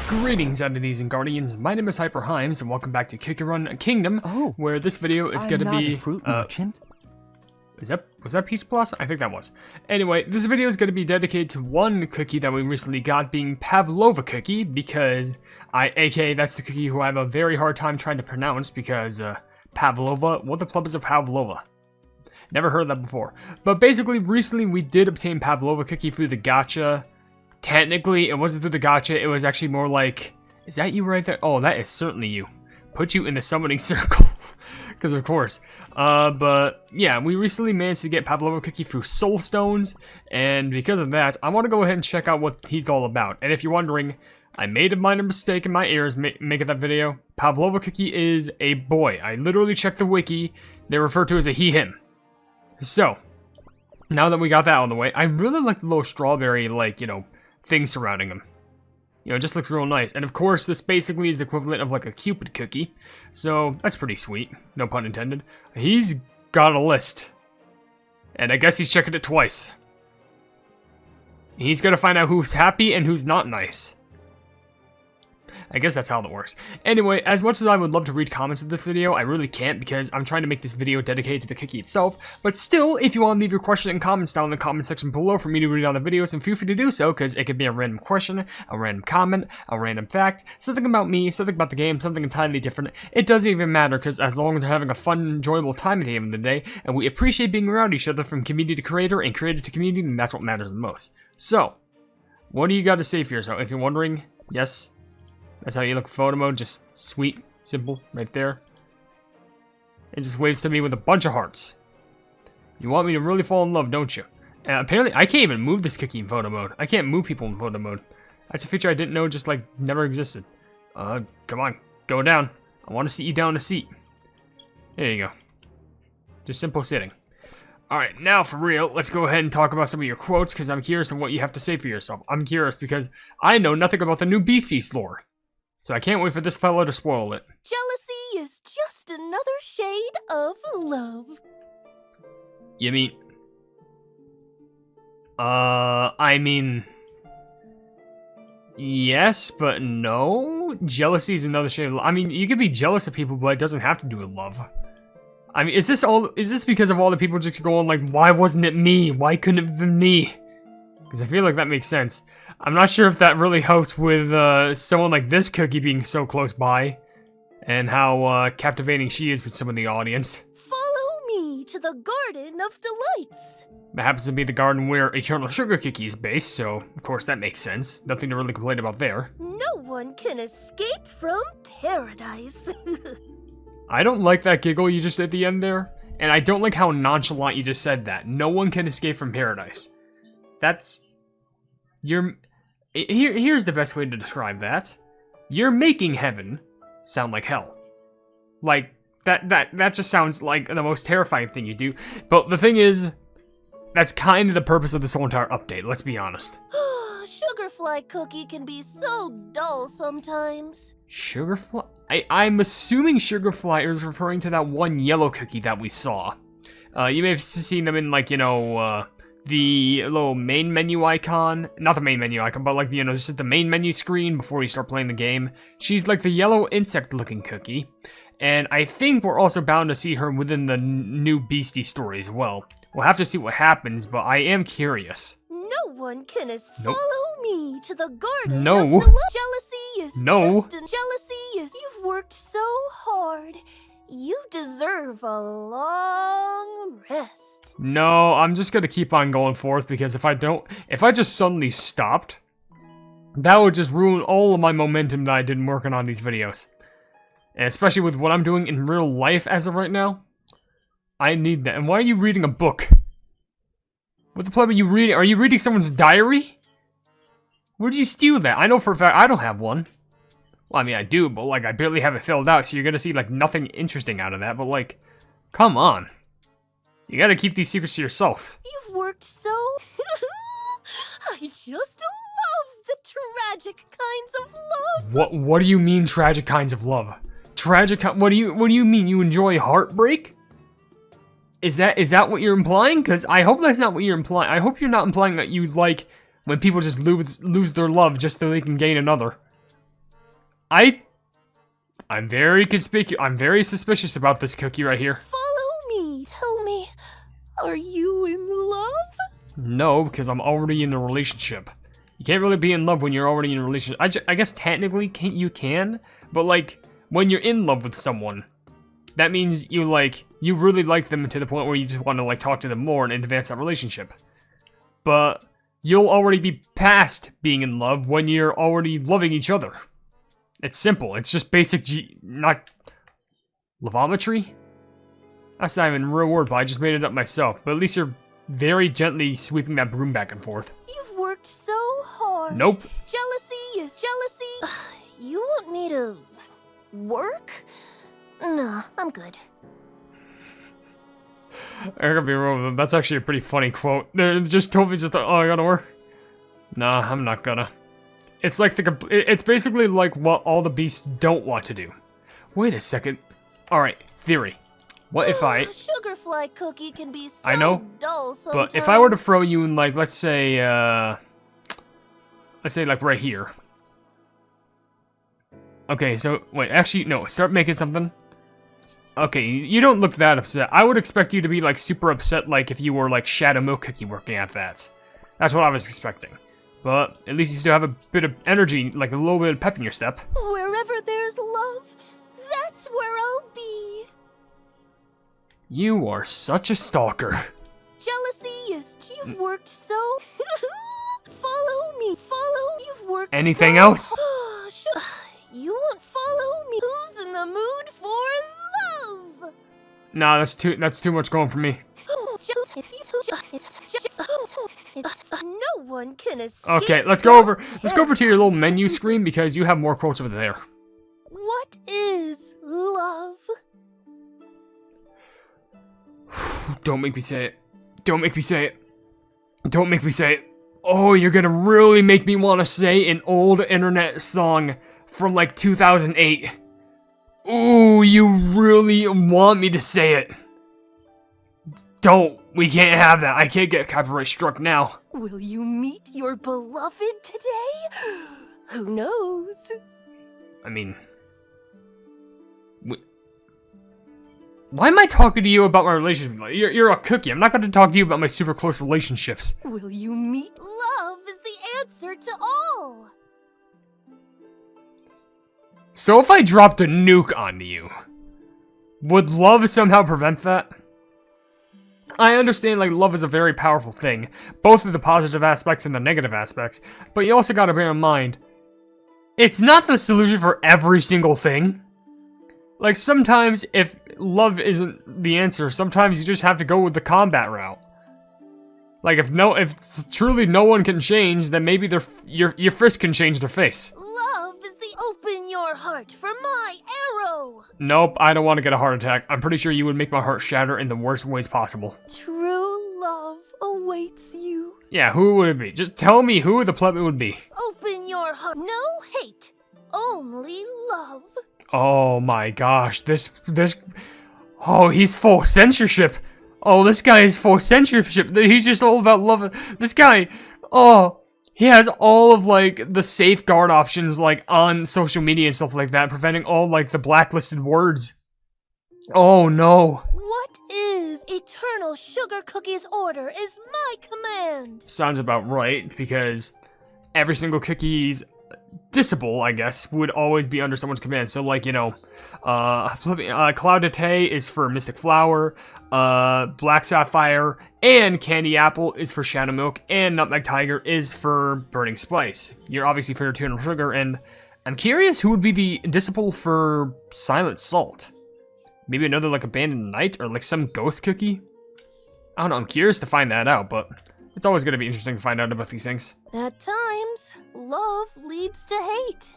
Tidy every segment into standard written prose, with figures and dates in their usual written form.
Greetings, entities and guardians. My name is HyperHimes, and welcome back to Cookie Run Kingdom, where this video is going to be. A fruit merchant. Was that Peach Plus? I think that was. Anyway, this video is going to be dedicated to one cookie that we recently got, being Pavlova cookie, because aka that's the cookie who I have a very hard time trying to pronounce because Pavlova. What the pleb is a Pavlova? Never heard of that before. But basically, recently we did obtain Pavlova cookie through the gacha. Technically, it wasn't through the gacha, it was actually more like, is that you right there? Oh, that is certainly you. Put you in the summoning circle. Because of course. But yeah, we recently managed to get Pavlova cookie through soul stones, and because of that, I want to go ahead and check out what he's all about. And if you're wondering, I made a minor mistake in my ears making that video. Pavlova cookie is a boy. I literally checked the wiki. They refer to as a he, him. So, now that we got that out of the way, I really like the little strawberry, like, you know, thing surrounding him. You know, it just looks real nice. And of course, this basically is the equivalent of like a Cupid cookie. So, that's pretty sweet. No pun intended. He's got a list. And I guess he's checking it twice. He's gonna find out who's happy and who's not nice. I guess that's how that works. Anyway, as much as I would love to read comments of this video, I really can't because I'm trying to make this video dedicated to the cookie itself. But still, if you want to leave your question and comments down in the comment section below for me to read on the videos, and feel free to do so, because it could be a random question, a random comment, a random fact, something about me, something about the game, something entirely different. It doesn't even matter, because as long as we're having a fun, enjoyable time at the end of the day, and we appreciate being around each other from community to creator and creator to community, then that's what matters the most. So, what do you got to say for yourself? If you're wondering, yes, that's how you look in photo mode, just sweet, simple, right there. It just waves to me with a bunch of hearts. You want me to really fall in love, don't you? And apparently, I can't even move this cookie in photo mode. I can't move people in photo mode. That's a feature I didn't know just, like, never existed. Come on, go down. I want to sit you down in a seat. There you go. Just simple sitting. Alright, now for real, let's go ahead and talk about some of your quotes, because I'm curious on what you have to say for yourself. I'm curious because I know nothing about the new Beasties lore. So I can't wait for this fellow to spoil it. Jealousy is just another shade of love. You mean... I mean... Yes, but no? Jealousy is another shade of love. I mean, you can be jealous of people, but it doesn't have to do with love. I mean, is this because of all the people just going like, why wasn't it me? Why couldn't it have been me? Because I feel like that makes sense. I'm not sure if that really helps with someone like this cookie being so close by, and how captivating she is with some of the audience. Follow me to the Garden of Delights. That happens to be the garden where Eternal Sugar Cookie is based, so of course that makes sense. Nothing to really complain about there. No one can escape from paradise. I don't like that giggle you just did at the end there, and I don't like how nonchalant you just said that. No one can escape from paradise. That's... Here's the best way to describe that. You're making heaven sound like hell. Like, that just sounds like the most terrifying thing you do. But the thing is, that's kind of the purpose of this whole entire update, let's be honest. Sugarfly cookie can be so dull sometimes. Sugarfly? I'm assuming Sugarfly is referring to that one yellow cookie that we saw. You may have seen them in, like, you know, the little main menu icon. Not the main menu icon, but like, you know, just the main menu screen before you start playing the game. She's like the yellow insect-looking cookie. And I think we're also bound to see her within the new Beastie story as well. We'll have to see what happens, but I am curious. No one can Nope. follow me to the Garden No. of Delights. Jealousy is No. jealousy is... You've worked so hard. You deserve a long rest. No, I'm just gonna keep on going forth, because if I just suddenly stopped, that would just ruin all of my momentum that I did working on these videos. And especially with what I'm doing in real life as of right now, I need that. And why are you reading a book? What the pleb are you reading? Are you reading someone's diary? Where'd you steal that? I know for a fact I don't have one. Well, I mean, I do, but like, I barely have it filled out, so you're gonna see like nothing interesting out of that, but like, come on. You gotta keep these secrets to yourself. You've worked so... I just love the tragic kinds of love. What do you mean tragic kinds of love? What do you mean? You enjoy heartbreak? Is that what you're implying? Because I hope that's not what you're implying. I hope you're not implying that you like when people just lose their love just so they can gain another. I'm very conspicuous. I'm very suspicious about this cookie right here. Follow me. Tell me, are you in love? No, because I'm already in a relationship. You can't really be in love when you're already in a relationship. I guess technically you can, but like when you're in love with someone, that means you really like them to the point where you just want to like talk to them more and advance that relationship. But you'll already be past being in love when you're already loving each other. It's simple. It's just basic not lovometry? That's not even a real word, but I just made it up myself. But at least you're very gently sweeping that broom back and forth. You've worked so hard. Nope. Jealousy is jealousy. You want me to work? Nah, I'm good. I gotta be real with them. That's actually a pretty funny quote. They just told me oh, I gotta work. Nah, I'm not gonna. It's like it's basically like what all the beasts don't want to do. Wait a second. Alright, theory. What if I... Sugarfly cookie can be so I know, dull sometimes. but if I were to throw you in like, let's say like right here. Okay, so, wait, actually, no, start making something. Okay, you don't look that upset. I would expect you to be like super upset like if you were like Shadow Milk Cookie working at that. That's what I was expecting. But at least you still have a bit of energy, like a little bit of pep in your step. Wherever there's love, that's where I'll be. You are such a stalker. Jealousy is... You've worked so... Follow me. You've worked Anything so... else? You won't follow me. Who's in the mood for love? Nah, that's too much going for me. No one can escape. Okay, let's go over to your little menu screen because you have more quotes over there. What is love? Don't make me say it. Don't make me say it. Don't make me say it. Oh, you're gonna really make me want to say an old internet song from like 2008. Ooh, you really want me to say it. Don't. We can't have that. I can't get copyright struck now. Will you meet your beloved today? Who knows? I mean... Why am I talking to you about my relationship? You're a cookie. I'm not going to talk to you about my super close relationships. Will you meet? Love is the answer to all. So if I dropped a nuke onto you, would love somehow prevent that? I understand, like, love is a very powerful thing, both of the positive aspects and the negative aspects, but you also gotta bear in mind, it's not the solution for every single thing. Like, sometimes, if love isn't the answer, sometimes you just have to go with the combat route. Like, if truly no one can change, then maybe your fist can change their face. Love is the open your heart for my arrow. Nope, I don't want to get a heart attack. I'm pretty sure you would make my heart shatter in the worst ways possible. True love awaits you. Yeah, who would it be? Just tell me who the pleb it would be. Open your heart. No hate, only love. Oh my gosh, oh, he's full censorship. Oh, this guy is full censorship. He's just all about love. This guy, oh, he has all of, like, the safeguard options, like, on social media and stuff like that, preventing all, like, the blacklisted words. Oh, no. What is Eternal Sugar Cookie's order is my command. Sounds about right, because every single cookie's disciple, I guess, would always be under someone's command. So, like, you know, Cloud de Tay is for Mystic Flower, Black Sapphire and Candy Apple is for Shadow Milk, and Nutmeg Tiger is for Burning Spice. You're obviously for Eternal Sugar, and I'm curious who would be the disciple for Silent Salt. Maybe another, like, Abandoned Night, or, like, some ghost cookie? I don't know, I'm curious to find that out, but it's always going to be interesting to find out about these things. At times, love leads to hate.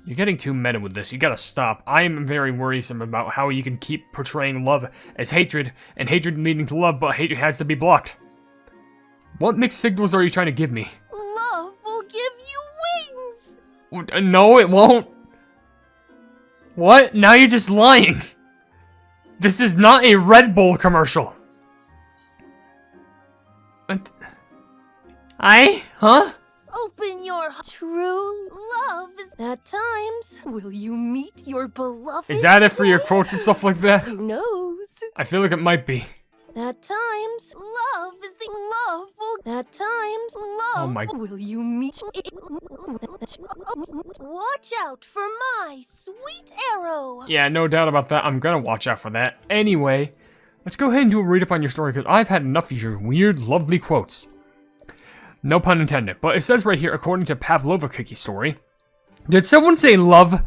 You're getting too meta with this. You gotta stop. I am very worrisome about how you can keep portraying love as hatred, and hatred leading to love, but hatred has to be blocked. What mixed signals are you trying to give me? Love will give you wings. No, it won't. What? Now you're just lying. This is not a Red Bull commercial. What? Huh? Open your true love is at times. Will you meet your beloved? Is that it for your quotes and stuff like that? Who knows? I feel like it might be. At times, love is the love will. At times, love. Oh my. Will you meet? Watch out for my sweet arrow. Yeah, no doubt about that. I'm gonna watch out for that. Anyway, let's go ahead and do a read up on your story because I've had enough of your weird, lovely quotes. No pun intended, but it says right here, according to Pavlova Cookie story. Did someone say love?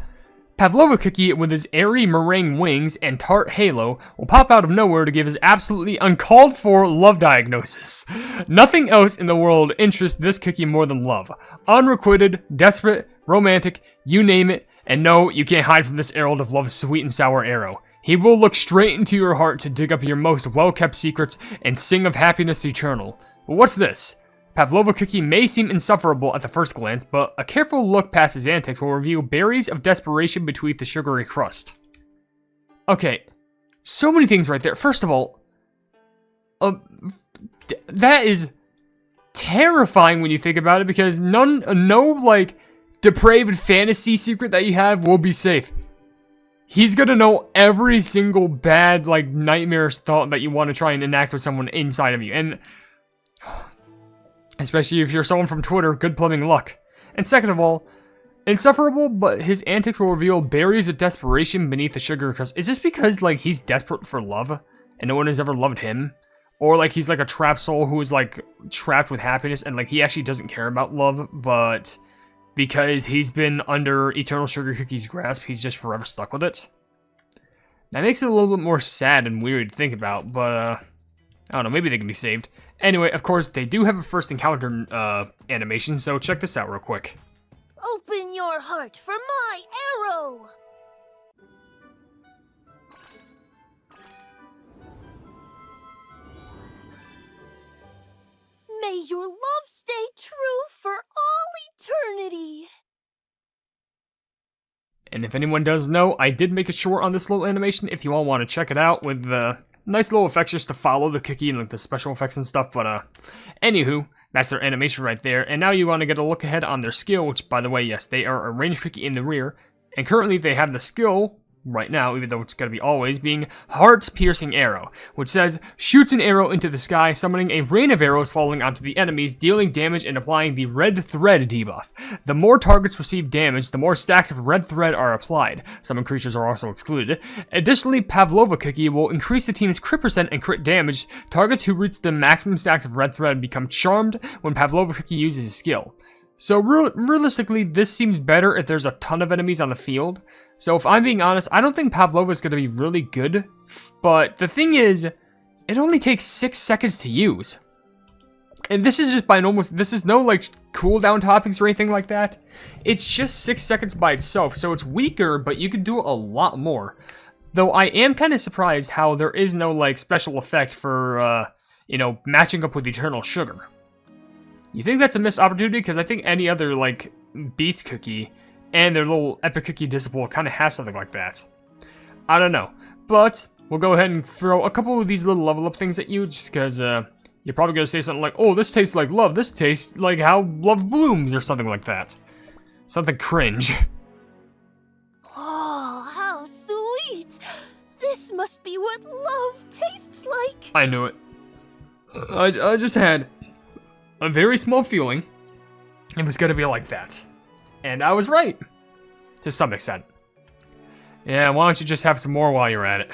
Pavlova Cookie, with his airy meringue wings and tart halo, will pop out of nowhere to give his absolutely uncalled for love diagnosis. Nothing else in the world interests this cookie more than love. Unrequited, desperate, romantic, you name it, and no, you can't hide from this herald of love's sweet and sour arrow. He will look straight into your heart to dig up your most well-kept secrets and sing of happiness eternal. But what's this? Pavlova Cookie may seem insufferable at the first glance, but a careful look past his antics will reveal berries of desperation beneath the sugary crust. Okay, so many things right there. First of all, that is terrifying when you think about it, because no, like, depraved fantasy secret that you have will be safe. He's gonna know every single bad, like, nightmarish thought that you want to try and enact with someone inside of you, and especially if you're someone from Twitter, good plumbing luck. And second of all, insufferable, but his antics will reveal berries of desperation beneath the sugar crust. Is this because, like, he's desperate for love, and no one has ever loved him? Or, like, he's like a trapped soul who is, like, trapped with happiness, and, like, he actually doesn't care about love, but because he's been under Eternal Sugar Cookie's grasp, he's just forever stuck with it? That makes it a little bit more sad and weird to think about, but, I don't know, maybe they can be saved. Anyway, of course, they do have a first encounter animation, so check this out real quick. Open your heart for my arrow. May your love stay true for all eternity. And if anyone does know, I did make a short on this little animation if you all want to check it out with the nice little effects just to follow the cookie and like the special effects and stuff, but anywho, that's their animation right there. And now you want to get a look ahead on their skill, which, by the way, yes, they are a ranged cookie in the rear, and currently they have the skill right now, even though it's going to be always, being Heart-Piercing Arrow, which says, shoots an arrow into the sky, summoning a rain of arrows falling onto the enemies, dealing damage and applying the red thread debuff. The more targets receive damage, the more stacks of red thread are applied. Some creatures are also excluded. Additionally, Pavlova Cookie will increase the team's crit percent and crit damage. Targets who reach the maximum stacks of red thread become charmed when Pavlova Cookie uses his skill. So realistically, this seems better if there's a ton of enemies on the field. So if I'm being honest, I don't think Pavlova is going to be really good. But the thing is, it only takes 6 seconds to use. And this is just by this is no like cooldown topics or anything like that. It's just 6 seconds by itself. So it's weaker, but you can do a lot more. Though I am kind of surprised how there is no like special effect for, you know, matching up with Eternal Sugar. You think that's a missed opportunity? Because I think any other, like, Beast Cookie and their little Epic Cookie Disciple kind of has something like that. I don't know. But we'll go ahead and throw a couple of these little level up things at you, just because you're probably going to say something like, oh, this tastes like love. This tastes like how love blooms, or something like that. Something cringe. Oh, how sweet. This must be what love tastes like. I knew it. I just had a very small feeling it was gonna be like that. And I was right. To some extent. Yeah, why don't you just have some more while you're at it?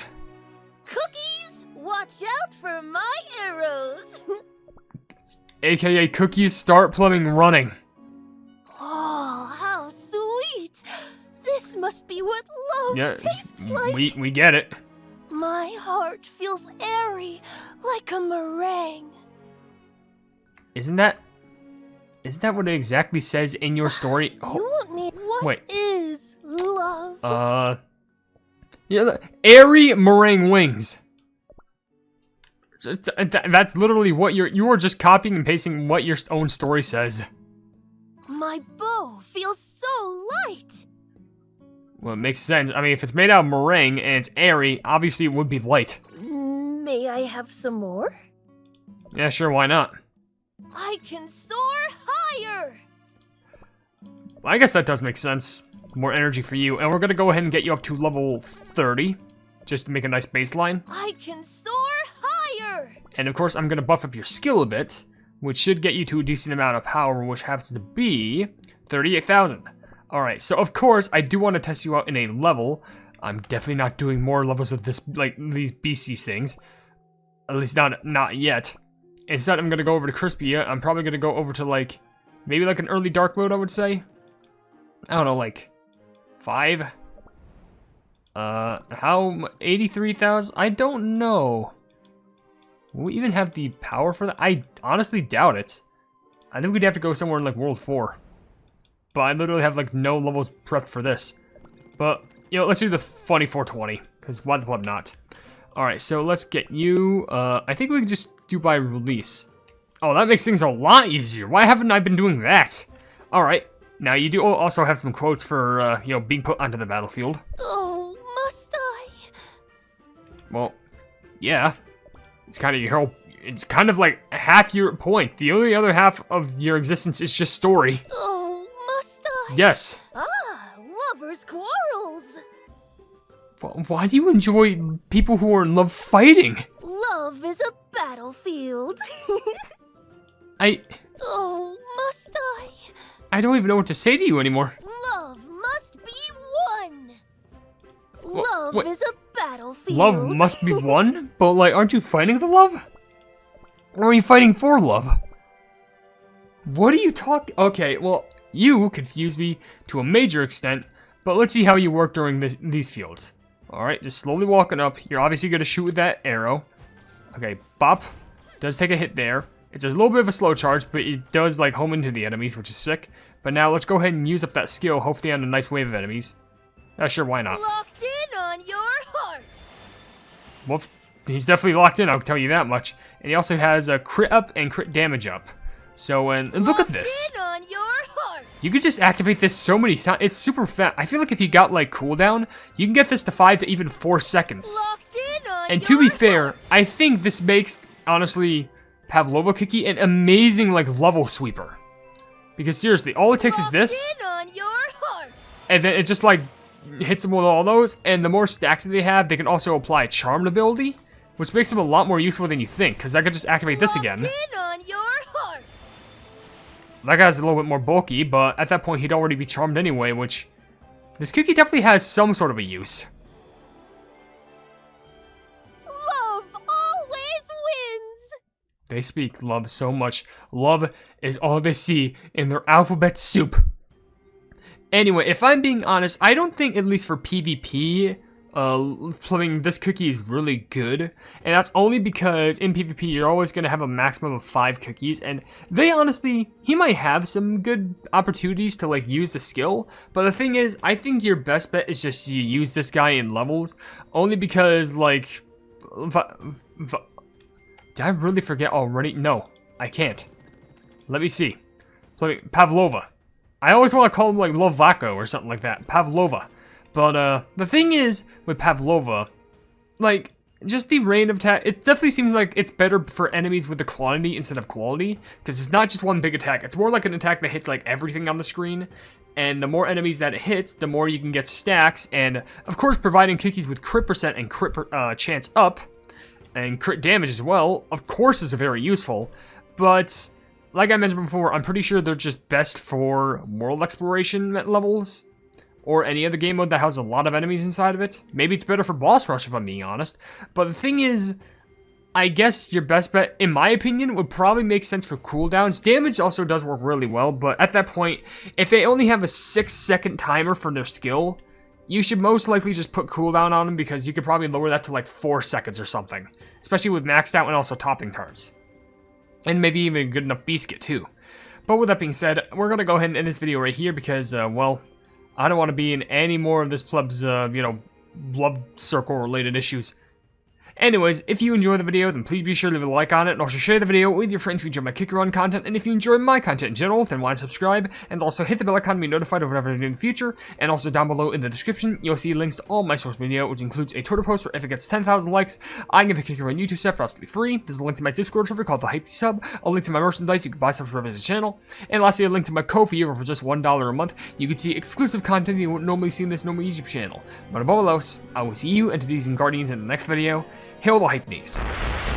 Cookies, watch out for my arrows. AKA cookies start plumbing running. Oh, how sweet. This must be what love tastes like. We get it. My heart feels airy, like a meringue. Isn't that what it exactly says in your story? Oh, you want me? What is love? Yeah, airy meringue wings. That's literally what you are just copying and pasting what your own story says. My bow feels so light. Well, it makes sense. I mean, if it's made out of meringue and it's airy, obviously it would be light. May I have some more? Yeah, sure, why not? I can soar higher! I guess that does make sense. More energy for you. And we're gonna go ahead and get you up to level 30. Just to make a nice baseline. I can soar higher! And of course, I'm gonna buff up your skill a bit, which should get you to a decent amount of power, which happens to be 38,000. Alright, so of course, I do want to test you out in a level. I'm definitely not doing more levels of this, like, these beasties things. At least not yet. Instead, I'm gonna go over to Crispia. I'm probably gonna go over to, like, maybe like an early dark mode, I would say. I don't know, like, 5? How, 83,000? I don't know. Will we even have the power for that? I honestly doubt it. I think we'd have to go somewhere in, like, World 4. But I literally have, like, no levels prepped for this. But, you know, let's do the funny 420. Because why the fuck not? Alright, so let's get you, I think we can just do by release. Oh, that makes things a lot easier. Why haven't I been doing that? Alright, now you do also have some quotes for, you know, being put onto the battlefield. Oh, must I? Well, yeah. It's kind of your whole, it's kind of like half your point. The only other half of your existence is just story. Oh, must I? Yes. Ah, lovers' quarrels. Why do you enjoy people who are in love fighting? Love is a battlefield. Oh, must I don't even know what to say to you anymore. Love must be one. Love wait. is a battlefield. Love must be won? But, like, aren't you fighting the love? Or are you fighting for love? What are you talking? Okay, well, you confuse me to a major extent, but let's see how you work during these fields. Alright, just slowly walking up. You're obviously going to shoot with that arrow. Okay, bop. Does take a hit there. It's a little bit of a slow charge, but it does, like, home into the enemies, which is sick. But now let's go ahead and use up that skill, hopefully on a nice wave of enemies. Sure, why not? Locked in on your heart. Well, he's definitely locked in, I'll tell you that much. And he also has a crit up and crit damage up. So, and look at this. In on your heart. You could just activate this so many times. It's super fast. I feel like if you got, like, cooldown, you can get this to 5 to even 4 seconds. Locked in on And to be your fair, heart. I think this makes, honestly, Pavlova Cookie an amazing, like, level sweeper. Because seriously, all it takes is this, In on your heart. and then it just, like, hits them with all those, and the more stacks that they have, they can also apply Charmed ability, which makes them a lot more useful than you think, because I could just activate this again. In on your heart. That guy's a little bit more bulky, but at that point, he'd already be Charmed anyway, which... This cookie definitely has some sort of a use. Love always wins. They speak love so much. Love is all they see in their alphabet soup. Anyway, if I'm being honest, I don't think, at least for PvP, playing this cookie is really good. And that's only because in PvP, you're always going to have a maximum of 5 cookies. And they honestly, he might have some good opportunities to, like, use the skill. But the thing is, I think your best bet is just you use this guy in levels. Only because, like... Did I really forget already? No, I can't. Let me see. Pavlova. I always want to call him, like, Lovako or something like that. Pavlova. But, the thing is, with Pavlova, like, just the range of attack, it definitely seems like it's better for enemies with the quantity instead of quality, because it's not just one big attack. It's more like an attack that hits, like, everything on the screen, and the more enemies that it hits, the more you can get stacks, and, of course, providing cookies with crit percent and crit chance up, and crit damage as well, of course is very useful, but... Like I mentioned before, I'm pretty sure they're just best for world exploration levels, or any other game mode that has a lot of enemies inside of it. Maybe it's better for boss rush if I'm being honest. But the thing is, I guess your best bet, in my opinion, would probably make sense for cooldowns. Damage also does work really well, but at that point, if they only have a 6-second timer for their skill, you should most likely just put cooldown on them, because you could probably lower that to like 4 seconds or something. Especially with maxed out and also topping tarts. And maybe even a good enough biscuit too. But with that being said, we're going to go ahead and end this video right here because, well, I don't want to be in any more of this pleb's, you know, blood circle related issues. Anyways, if you enjoy the video, then please be sure to leave a like on it, and also share the video with your friends who enjoy my Kick Run content, and if you enjoy my content in general, then why not subscribe, and also hit the bell icon to be notified of whatever I do in the future, and also down below in the description, you'll see links to all my social media, which includes a Twitter post where if it gets 10,000 likes, I can get the Kick Run YouTube set for absolutely free. There's a link to my Discord server called the Hypenese Hub, a link to my merchandise, you can buy stuff for the channel, and lastly a link to my Ko-fi where for just $1 a month, you can see exclusive content you wouldn't normally see in this normal YouTube channel. But above all else, I will see you and today's Guardians in the next video. Hail the Hypenese.